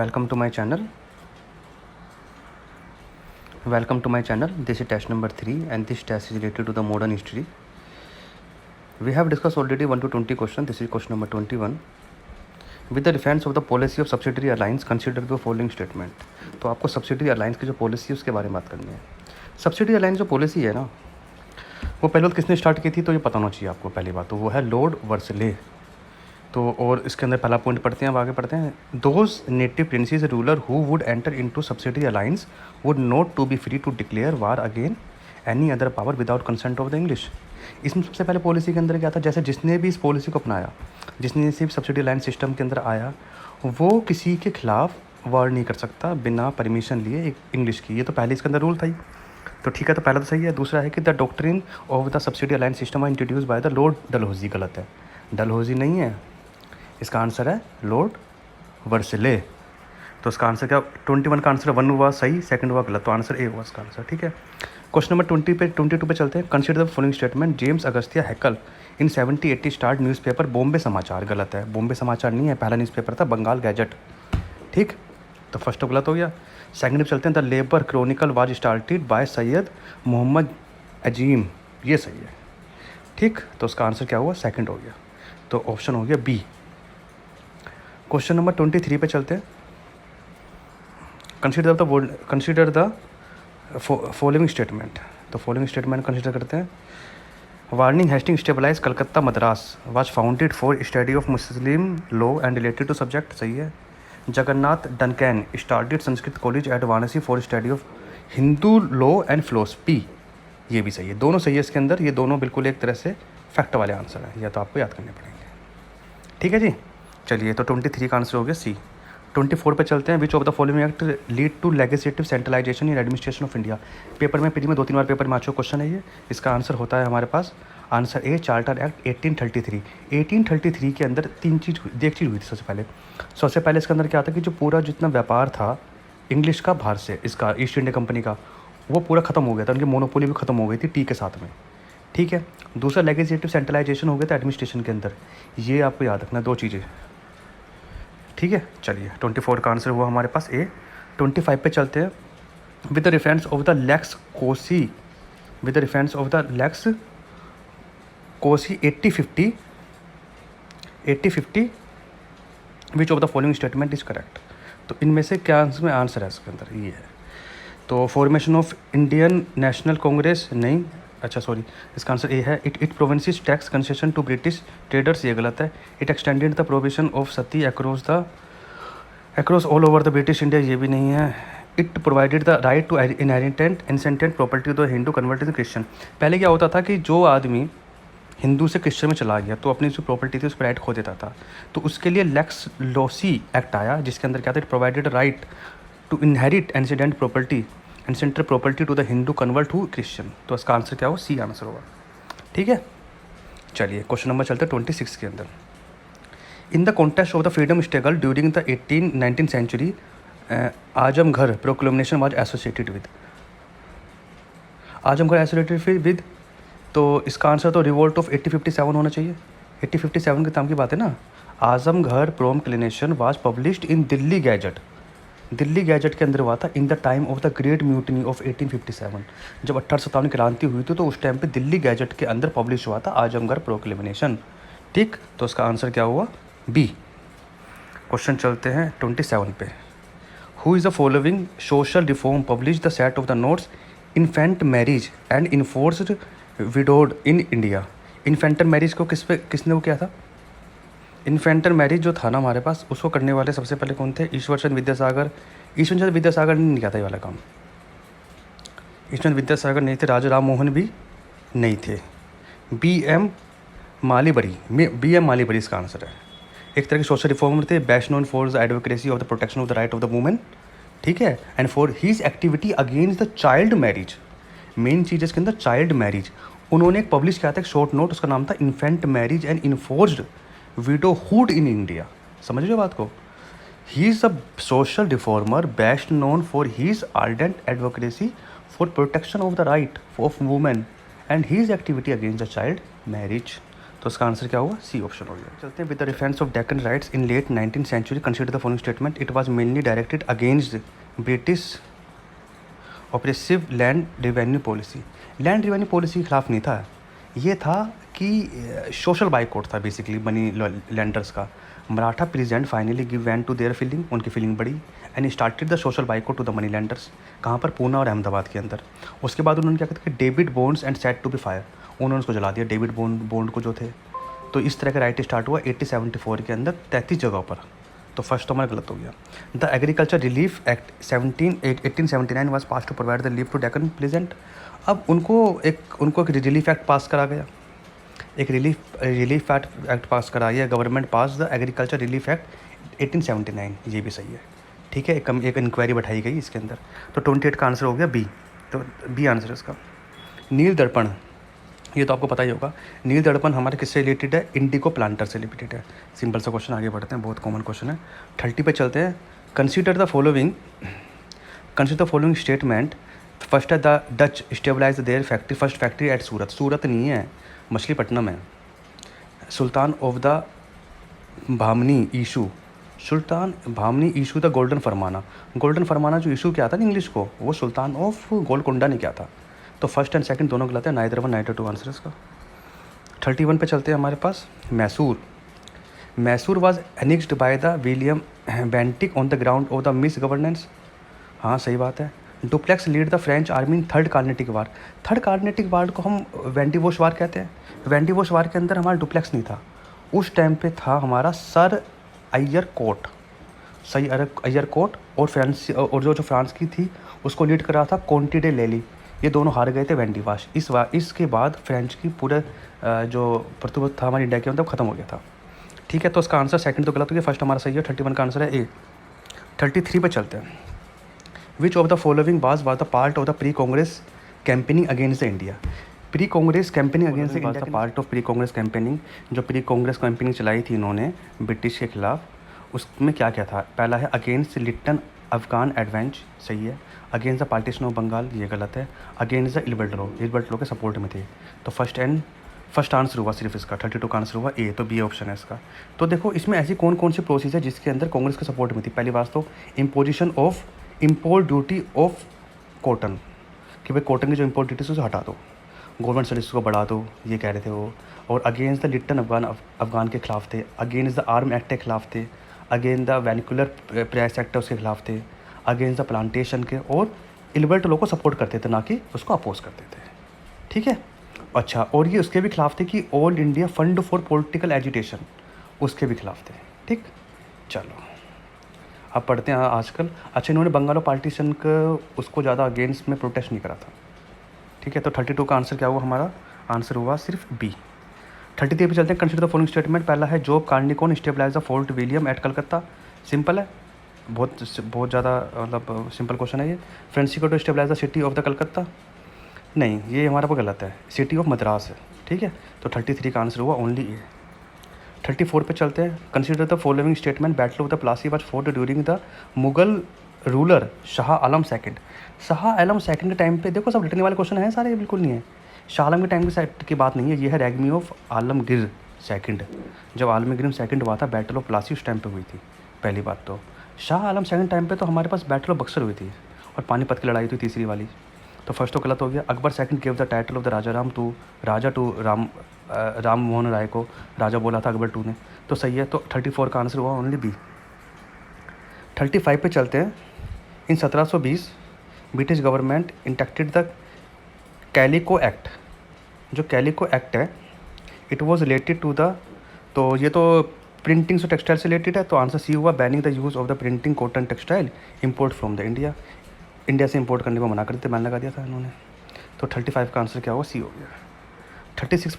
Welcome to my channel. Welcome to my channel. This is test number 3 and this test is related to the modern history. We have discussed already 1 to 20 questions. This is question number 21. With the defense of the policy of subsidiary airlines, consider the following statement. तो आपको subsidiary airlines की जो policy है उसके बारे में बात करनी है. सब्सिडरी एयरलाइंस जो पॉलिसी है ना, वो पहले बात किसने स्टार्ट की थी तो ये पता होना चाहिए आपको. पहली बात तो वो है लॉर्ड वर्सले. तो और इसके अंदर पहला पॉइंट पढ़ते हैं, अब आगे पढ़ते हैं. Those native princes ruler who would enter into subsidiary alliance would not to be free to declare war again any other power without consent of the English. इसमें सबसे पहले पॉलिसी के अंदर क्या था, जैसे जिसने भी इस पॉलिसी को अपनाया, जिसने सिर्फ सब्सिडी अलायंस सिस्टम के अंदर आया, वो किसी के खिलाफ वार नहीं कर सकता बिना परमिशन लिए एक इंग्लिश की. ये तो पहले इसके अंदर रूल था ही. तो ठीक है, तो पहला तो सही है. दूसरा है कि the doctrine of the subsidy alliance system are introduce by the Lord Dalhousie. गलत है, डलहौजी नहीं है. इसका आंसर है लॉर्ड वर्सले. तो इसका आंसर क्या, 21 का आंसर 1 हुआ सही, सेकंड हुआ गलत, तो आंसर ए हुआ इसका आंसर. ठीक है, क्वेश्चन नंबर 22 पे चलते हैं. Consider the following statement. James Augustus Hicky in 70-80 start newspaper Bombay Samachar. गलत है, बॉम्बे समाचार नहीं है, पहला न्यूज़पेपर था बंगाल गैजेट. ठीक, तो फर्स्ट तो गलत हो गया. सेकंड पे चलते हैं. The labour chronicle was started by Syed Mohammad Azim. ये सही है. ठीक, तो उसका आंसर क्या हुआ, सेकंड हो गया. तो ऑप्शन हो गया बी. क्वेश्चन नंबर 23 पे चलते हैं. Consider the following statement. तो फॉलोइंग स्टेटमेंट कंसिडर करते हैं. Warren Hasting stabilise Calcutta Madras was founded for study of Muslim law and related to subject. सही है. Jagannath Duncan started Sanskrit college at Varanasi for study of Hindu law and philosophy. ये भी सही है, दोनों सही है इसके अंदर. ये दोनों बिल्कुल एक तरह से फैक्ट वाले आंसर हैं, या तो आपको याद करने पड़ेंगे. ठीक है जी, चलिए. तो 23 का आंसर हो गया सी. 24 पे चलते हैं. Which of the following act lead to legislative centralisation in administration of India. Paper में में 2-3 बार पेपर में आ चुका क्वेश्चन है ये. इसका आंसर होता है हमारे पास आंसर ए, चार्टर एक्ट 1833. 1833 के अंदर एक चीज़ हुई थी. सबसे पहले इसके अंदर क्या था कि जो पूरा जितना व्यापार था इंग्लिश का बाहर से, इसका ईस्ट इंडिया कंपनी का, वो पूरा ख़त्म हो गया था. उनकी मोनोपोली भी ख़त्म हो गई थी टी के साथ में. ठीक है. दूसरा लेजिस्लेटिव सेंट्रलाइजेशन हो गया था एडमिनिस्ट्रेशन के अंदर. ये आपको याद रखना, दो चीज़ें. ठीक है, चलिए. 24 का आंसर हुआ हमारे पास ए. 25 पे चलते हैं. With the reference of the lex loci 8050 which of the following statement is correct. तो इनमें से क्या आंसर है इसके अंदर, ये है. तो formation of Indian National Congress नहीं, अच्छा सॉरी, इसका आंसर ए है. It provinces tax concession to British traders. ये गलत है. It extended the provision of sati across all over the British India. ये भी नहीं है. It provided the right to inheritant ancestral property to the Hindu converted Christian. पहले क्या होता था कि जो आदमी हिंदू से क्रिश्चियन में चला गया तो अपनी जो प्रॉपर्टी थी उसको राइट खो देता था. तो उसके लिए लेक्स लॉसी एक्ट आया, जिसके अंदर क्या था, it provided right to inherit ancestral property to the Hindu convert to Christian. तो इसका आंसर क्या हो, सी आंसर होगा. ठीक है, चलिए. क्वेश्चन नंबर चलते हैं 26 के अंदर. In the context of the freedom struggle during the 19th century Azamgarh proclamation was associated with. तो इसका आंसर तो रिवोल्ट ऑफ 1857 होना चाहिए. 1857 के नाम की बात है ना. Azamgarh proclamation was published in Delhi gadget के अंदर हुआ था in the time of the great mutiny of 1857. जब 1857 क्रांति हुई थी तो उस टाइम पे दिल्ली गैजेट के अंदर पब्लिश हुआ था आजमगढ़ प्रोक्लेमेशन. ठीक, तो इसका आंसर क्या हुआ, बी. क्वेश्चन चलते हैं 27 पे. Who is the following social reform publish the set of the notes infant marriage and enforced widowed in India. इन्फेंटल marriage को किसने वो किया था. इन्फेंटल मैरिज जो था ना हमारे पास, उसको करने वाले सबसे पहले कौन थे, ईश्वर चंद्र विद्यासागर ने नहीं किया था ये वाला काम. ईश्वर चंद्र विद्यासागर नहीं थे. राजा राम मोहन भी नहीं थे. बी.एम. मालीबरी इसका आंसर है. एक तरह के सोशल रिफॉर्मर थे, best known for the advocacy of the protection of the right of the women. ठीक है, and for his activity against the child marriage. Main चीज़ इसके अंदर चाइल्ड मैरिज. उन्होंने एक पब्लिश किया था एक शॉर्ट नोट, उसका नाम था infant marriage and enforced widowhood in India. समझ रहे हो बात को. He is a social reformer best known for his ardent advocacy for protection of the right of women and his activity against the child marriage. तो उसका answer क्या हुआ, C option हो गया। चलते हैं। With the defence of Deccan riots in late 19th century consider the following statement, it was mainly directed against British oppressive land revenue policy. Land revenue policy के खिलाफ नहीं था, ये था कि सोशल बाइकआउट था बेसिकली मनी लैंडर्स का। Maratha peasant finally give vent to their feeling, उनकी फीलिंग बढ़ी and started the social boycott to the money lenders. कहाँ पर, पूना और अहमदाबाद के अंदर। उसके बाद उन्होंने क्या कहते कि David bonds and set to be fire, उन्होंने उसको जला दिया, डेविड बॉन्ड को जो थे। तो इस तरह का राइट स्टार्ट हुआ 1874 के अंदर 33 जगहों पर। तो फर्स्ट तो हमारा गलत हो गया। The agriculture relief act 1879 was pass to provide the relief to Deccan peasant. अब उनको एक रिलीफ एक्ट पास करा गया, एक रिलीफ एक्ट पास करा गया, government pass the agriculture relief act 1879, ये भी सही है। ठीक है, एक इंक्वायरी बैठाई गई इसके अंदर। तो 28 का आंसर हो गया बी, तो बी आंसर है इसका। नील दर्पण, ये तो आपको पता ही होगा। नील दर्पण हमारे किससे रिलेटेड है, इंडिको प्लांटर से रिलेटेड है। सिंपल सा क्वेश्चन, आगे बढ़ते हैं, बहुत कॉमन क्वेश्चन है। 30 पे चलते हैं। Consider the following statement. First है the Dutch stabilise their factory, first factory at Surat. Surat नहीं है, मछलीपट्टनम है। Sultan of the Bahmani issue, sultan Bahmani issue the golden फरमाना। गोल्डन फरमाना जो इशू किया था ना इंग्लिश को, वो सुल्तान ऑफ गोलकुंडा ने किया था। तो फर्स्ट एंड सेकंड दोनों गलत है, neither one neither two answer इसका। 31 पे चलते हैं हमारे पास। Mysore was annexed by the William Bentinck on the ground of the misgovernance. हाँ सही बात है। Dupleix lead the French army in third Carnatic war. Third Carnatic war को हम वेंडिवोश वार कहते हैं। वेंडिवोश वार के अंदर हमारा डुप्लेक्स नहीं था, उस टाइम पे था हमारा Sir Eyre Coote, Eyre Coote. और जो फ्रांस की थी उसको लीड कर रहा था कोंटी डे लेली। ये दोनों हार गए थे वेंडिवाश। इसके बाद फ्रेंच की पूरे जो प्रभुत्व था हमारे इंडिया के अंदर ख़त्म हो गया था। ठीक है, तो उसका आंसर सेकंड तो गलत हो गया, फर्स्ट हमारा सही है। 31 का आंसर है ए। 33 पे चलते हैं। Which of the following was the part of the pre Congress campaigning against the India. Pre Congress campaigning against India, part of pre Congress campaigning. जो प्री कांग्रेस कैंपेनिंग चलाई थी इन्होंने ब्रिटिश के खिलाफ, उसमें क्या क्या था। पहला है अगेंस्ट लिट्टन अफगान एडवेंच, सही है। Against the partition of Bengal, ये गलत है। अगेंस्ट द इल्बर्ट लॉ के सपोर्ट में थे। तो फर्स्ट आंसर हुआ सिर्फ इसका, 32 का आंसर हुआ ए, तो बी ऑप्शन है इसका। तो देखो इसमें ऐसी कौन कौन सी प्रोसेस है जिसके अंदर कांग्रेस के सपोर्ट में थी। पहली बात तो imposition of import duty of cotton, कि भाई कॉटन की जो इम्पोर्ट ड्यूटी उसे हटा दो, गवर्नमेंट सर्विस को बढ़ा दो, ये कह रहे थे वो। और अगेंस्ट द लिट्टन अफगान के खिलाफ थे। अगेंस्ट द आर्म एक्ट के खिलाफ थे। अगेंस्ट द वैनिकुलर प्रेस एक्ट उसके खिलाफ थे। अगेंस्ट द प्लांटेशन के, और इल्बर्ट लॉ को सपोर्ट करते थे, ना कि उसको अपोज करते थे। ठीक है, अच्छा। और ये उसके भी खिलाफ थे कि all India fund for political agitation, उसके भी खिलाफ थे। ठीक, चलो अब पढ़ते हैं आजकल। अच्छा, इन्होंने बंगालो पार्टीशन का उसको ज़्यादा अगेंस्ट में प्रोटेस्ट नहीं करा था। ठीक है, तो 32 का आंसर क्या हुआ हमारा, आंसर हुआ सिर्फ बी। 33 पे चलते हैं। Consider the following statement. पहला है Job Charnock stabilise the fort William at Calcutta. Simple है, बहुत ज़्यादा मतलब सिंपल क्वेश्चन है ये। Francisco to stabilise the city of the Calcutta, नहीं ये हमारा पर गलत है, सिटी ऑफ मद्रास है। ठीक है, तो 33 का आंसर हुआ ओनली ए। 34 पे चलते हैं। Consider the following statement. Battle of the Plassey was fort during the Mughal ruler Shah Alam second. Shah Alam second के टाइम पे, देखो सब रिटर्न वाले क्वेश्चन हैं सारे, बिल्कुल नहीं है। शाह आलम के टाइम की बात नहीं है, ये है रेगमी ऑफ आलमगीर सेकंड। जब आलमगीर सेकंड हुआ था, बैटल ऑफ प्लासी उस टाइम पे हुई थी। पहली बात तो शाह आलम सेकंड टाइम पे तो हमारे पास बैटल ऑफ बक्सर हुई थी और पानीपत की लड़ाई थी तीसरी वाली। तो फर्स्ट तो गलत हो गया। Akbar second give the title of the Raja to Ram Mohan Roy को राजा बोला था अकबर टू ने, तो सही है। तो 34 का आंसर हुआ ओनली बी। 35 पे चलते हैं। In 1720 British government enacted the calico act. जो कैलिको एक्ट है, it was related to the, तो ये तो प्रिंटिंग से टेक्सटाइल से रिलेटेड है, तो आंसर सी हुआ banning the use of the printing cotton textile import from the India से इंपोर्ट करने को मना करते, बैन लगा दिया था इन्होंने। तो 35 का आंसर क्या हुआ, सी हो गया। 36